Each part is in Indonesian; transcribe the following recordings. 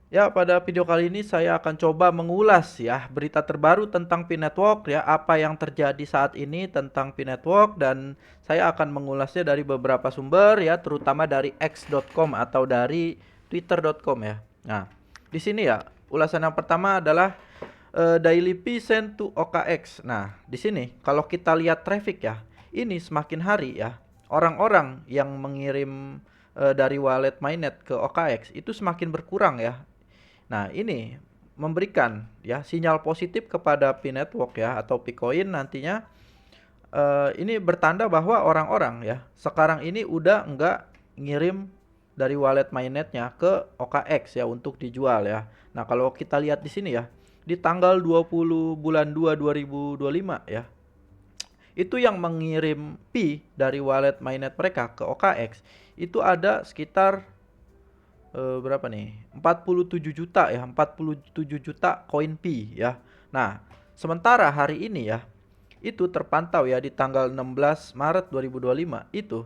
Ya, pada video kali ini saya akan coba mengulas ya berita terbaru tentang P-Network ya, apa yang terjadi saat ini tentang P-Network dan saya akan mengulasnya dari beberapa sumber ya, terutama dari x.com atau dari twitter.com ya. Nah, di sini ya, ulasan yang pertama adalah Daily P sent to OKX. Nah, di sini kalau kita lihat traffic ya, ini semakin hari ya, orang-orang yang mengirim dari wallet mainnet ke OKX itu semakin berkurang ya. Nah, ini memberikan ya sinyal positif kepada P-Network ya atau Picoin nantinya, ini bertanda bahwa orang-orang ya sekarang ini udah enggak ngirim dari wallet mainnetnya ke OKX ya untuk dijual ya. Nah, kalau kita lihat di sini ya, di tanggal 20 bulan 2 2025 ya, itu yang mengirim P dari wallet mainnet mereka ke OKX itu ada sekitar berapa nih? 47 juta ya, 47 juta koin Pi ya. Nah, sementara hari ini ya, itu terpantau ya di tanggal 16 Maret 2025 itu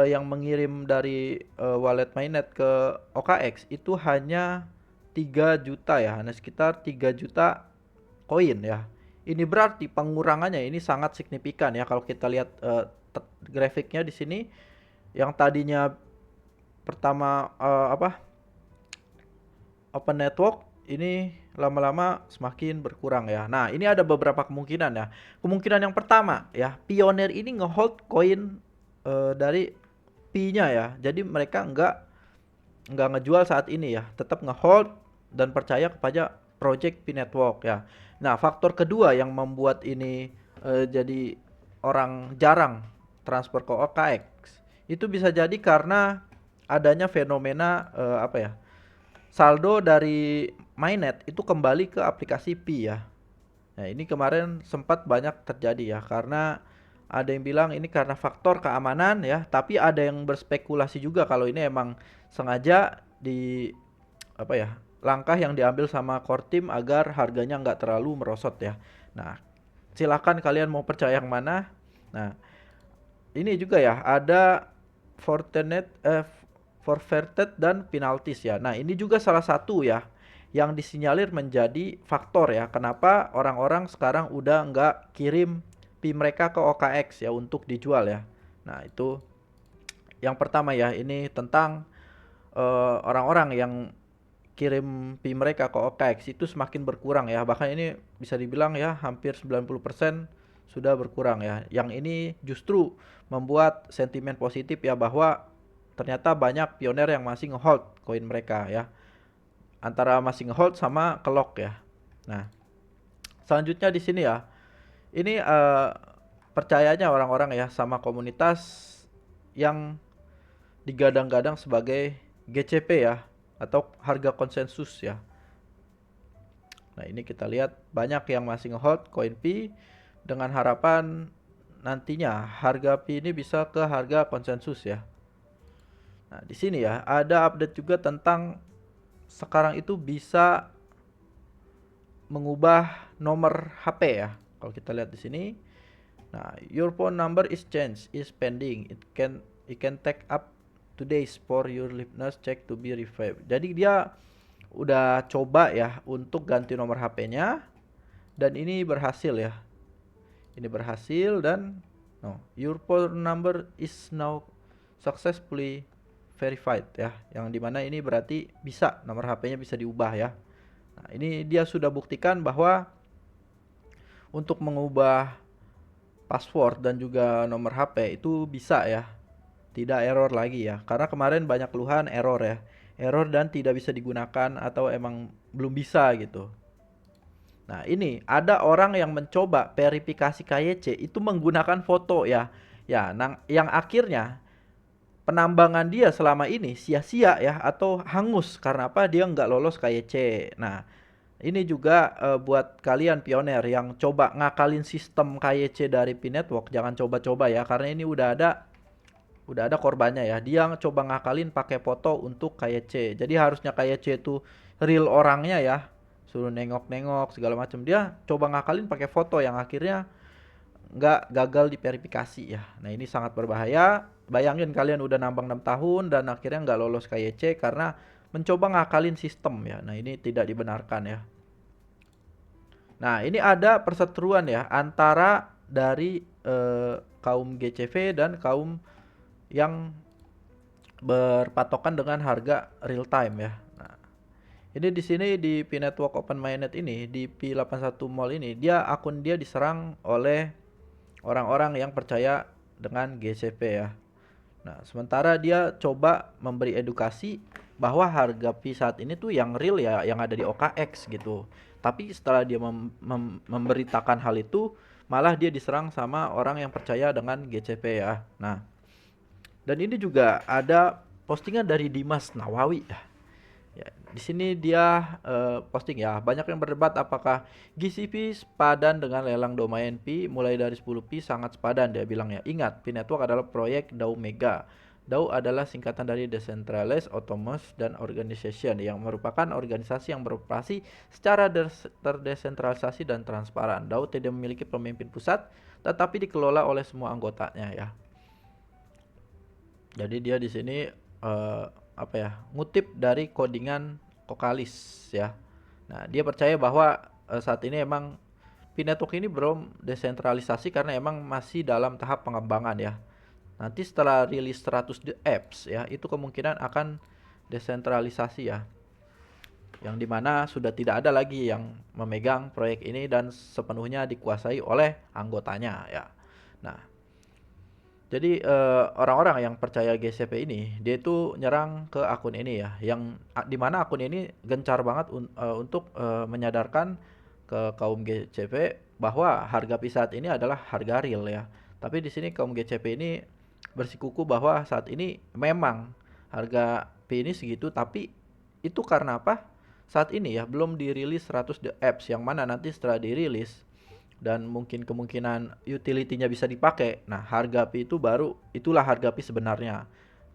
yang mengirim dari wallet mainnet ke OKX itu hanya 3 juta ya, hanya sekitar 3 juta koin ya. Ini berarti pengurangannya ini sangat signifikan ya kalau kita lihat grafiknya di sini yang tadinya pertama open network ini lama-lama semakin berkurang ya. Nah, ini ada beberapa kemungkinan ya. Kemungkinan yang pertama ya, Pioneer ini ngehold koin dari P-nya ya. Jadi mereka nggak ngejual saat ini ya, tetap ngehold dan percaya kepada project P Network ya. Nah, faktor kedua yang membuat ini jadi orang jarang transfer ke OKX itu bisa jadi karena adanya fenomena apa ya, saldo dari mainnet itu kembali ke aplikasi Pi ya. Nah, ini kemarin sempat banyak terjadi ya karena ada yang bilang ini karena faktor keamanan ya, tapi ada yang berspekulasi juga kalau ini emang sengaja di apa ya, langkah yang diambil sama core team agar harganya nggak terlalu merosot ya. Nah, silahkan kalian mau percaya yang mana. Nah, ini juga ya ada Fortinet forfeited dan penalties ya. Nah, ini juga salah satu ya yang disinyalir menjadi faktor ya kenapa orang-orang sekarang udah nggak kirim Pi mereka ke OKX ya untuk dijual ya. Nah, itu yang pertama ya, ini tentang orang-orang yang kirim Pi mereka ke OKX itu semakin berkurang ya. Bahkan ini bisa dibilang ya hampir 90% sudah berkurang ya. Yang ini justru membuat sentimen positif ya bahwa ternyata banyak pioner yang masih ngehold koin mereka ya. Antara masih ngehold sama kelok ya. Nah, selanjutnya di sini ya. Ini percayanya orang-orang ya sama komunitas yang digadang-gadang sebagai GCP ya atau harga konsensus ya. Nah, ini kita lihat banyak yang masih ngehold koin Pi dengan harapan nantinya harga Pi ini bisa ke harga konsensus ya. Nah, di sini ya ada update juga tentang sekarang itu bisa mengubah nomor HP ya. Kalau kita lihat di sini, nah, your phone number is changed, is pending. It can take up 2 days for your liveness check to be revived. Jadi dia udah coba ya untuk ganti nomor HP-nya dan ini berhasil ya. Ini berhasil dan no, your phone number is now successfully verified ya. Yang dimana ini berarti bisa nomor HP-nya bisa diubah ya. Nah, ini dia sudah buktikan bahwa untuk mengubah password dan juga nomor HP itu bisa ya. Tidak error lagi ya. Karena kemarin banyak keluhan error ya. Error dan tidak bisa digunakan atau emang belum bisa gitu. Nah, ini ada orang yang mencoba verifikasi KYC itu menggunakan foto ya. Ya, yang akhirnya penambangan dia selama ini sia-sia ya atau hangus karena apa? Dia nggak lolos KYC. Nah, ini juga buat kalian pioner yang coba ngakalin sistem KYC dari P-Network, jangan coba-coba ya karena ini udah ada korbannya ya. Dia coba ngakalin pakai foto untuk KYC. Jadi harusnya KYC itu real orangnya ya. Suruh nengok-nengok segala macam. Dia coba ngakalin pakai foto yang akhirnya nggak, gagal di verifikasi ya. Nah, ini sangat berbahaya. Bayangin kalian udah nambang 6 tahun dan akhirnya nggak lolos KYC karena mencoba ngakalin sistem ya. Nah, ini tidak dibenarkan ya. Nah, ini ada perseteruan ya antara dari kaum GCV dan kaum yang berpatokan dengan harga real time ya. Nah, ini di sini di P Network Open Mainnet ini di P81 Mall ini akun dia diserang oleh orang-orang yang percaya dengan GCP ya. Nah, sementara dia coba memberi edukasi bahwa harga Pi saat ini tuh yang real ya, yang ada di OKX gitu. Tapi setelah dia memberitakan hal itu, malah dia diserang sama orang yang percaya dengan GCP ya. Nah, dan ini juga ada postingan dari Dimas Nawawi ya. Ya, di sini dia posting ya, banyak yang berdebat apakah GCP sepadan dengan lelang domain Pi mulai dari 10 Pi sangat sepadan dia bilang ya. Ingat, Pi Network adalah proyek DAO Mega. DAO adalah singkatan dari Decentralized Autonomous dan Organization yang merupakan organisasi yang beroperasi secara terdesentralisasi dan transparan. DAO tidak memiliki pemimpin pusat tetapi dikelola oleh semua anggotanya ya. Jadi dia di sini ngutip dari codingan Kokalis ya. Nah, dia percaya bahwa saat ini emang Pi Network ini belum desentralisasi karena emang masih dalam tahap pengembangan ya. Nanti setelah rilis 100 the apps ya, itu kemungkinan akan desentralisasi ya. Yang dimana sudah tidak ada lagi yang memegang proyek ini dan sepenuhnya dikuasai oleh anggotanya ya. Nah, jadi orang-orang yang percaya GCP ini, dia itu nyerang ke akun ini ya, yang dimana akun ini gencar banget untuk menyadarkan ke kaum GCP bahwa harga Pi saat ini adalah harga real ya. Tapi di sini kaum GCP ini bersikuku bahwa saat ini memang harga Pi ini segitu, tapi itu karena apa? Saat ini ya belum dirilis 100 the apps yang mana nanti setelah dirilis dan mungkin kemungkinan utility-nya bisa dipakai. Nah, harga Pi itu itulah harga Pi sebenarnya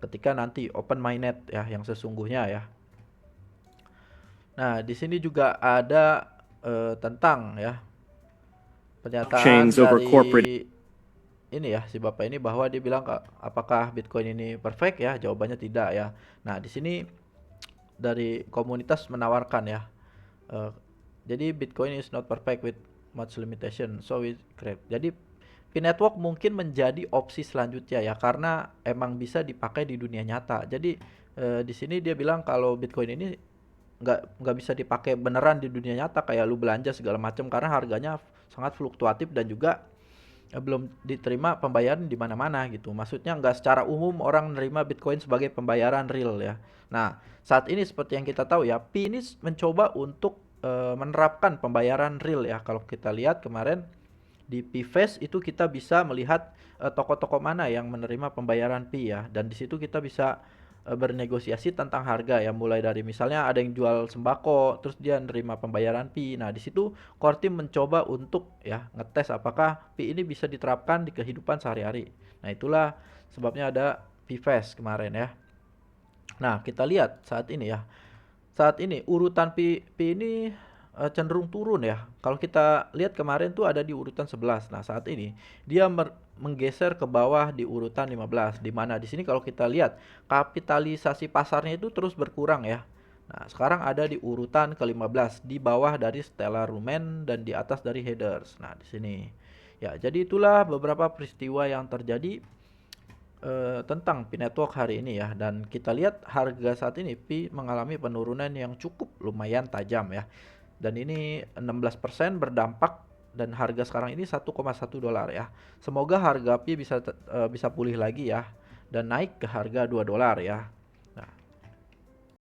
ketika nanti open mainnet ya yang sesungguhnya ya. Nah, di sini juga ada tentang ya pernyataan dari ini ya si Bapak ini bahwa dia bilang apakah Bitcoin ini perfect ya? Jawabannya tidak ya. Nah, di sini dari komunitas menawarkan ya. Jadi Bitcoin is not perfect with much limitation, so we create. Jadi Pi Network mungkin menjadi opsi selanjutnya ya karena emang bisa dipakai di dunia nyata. Jadi di sini dia bilang kalau Bitcoin ini nggak bisa dipakai beneran di dunia nyata kayak lu belanja segala macam karena harganya sangat fluktuatif dan juga belum diterima pembayaran di mana-mana gitu. Maksudnya nggak secara umum orang menerima Bitcoin sebagai pembayaran real ya. Nah, saat ini seperti yang kita tahu ya, Pi ini mencoba untuk menerapkan pembayaran real ya. Kalau kita lihat kemarin di Pfest itu kita bisa melihat toko-toko mana yang menerima pembayaran Pi ya, dan di situ kita bisa bernegosiasi tentang harga ya, mulai dari misalnya ada yang jual sembako terus dia menerima pembayaran Pi. Nah, di situ core team mencoba untuk ya ngetes apakah Pi ini bisa diterapkan di kehidupan sehari-hari. Nah, itulah sebabnya ada Pfest kemarin ya. Nah, kita lihat saat ini ya. Saat ini urutan Pi ini cenderung turun ya. Kalau kita lihat kemarin tuh ada di urutan 11. Nah, saat ini dia menggeser ke bawah di urutan 15. Di mana di sini kalau kita lihat kapitalisasi pasarnya itu terus berkurang ya. Nah, sekarang ada di urutan ke-15 di bawah dari Stellar Lumen dan di atas dari Headers. Nah, di sini. Ya, jadi itulah beberapa peristiwa yang terjadi tentang Pi Network hari ini ya, dan kita lihat harga saat ini Pi mengalami penurunan yang cukup lumayan tajam ya, dan ini 16% berdampak dan harga sekarang ini 1,1 dolar ya. Semoga harga Pi bisa pulih lagi ya dan naik ke harga 2 dolar ya.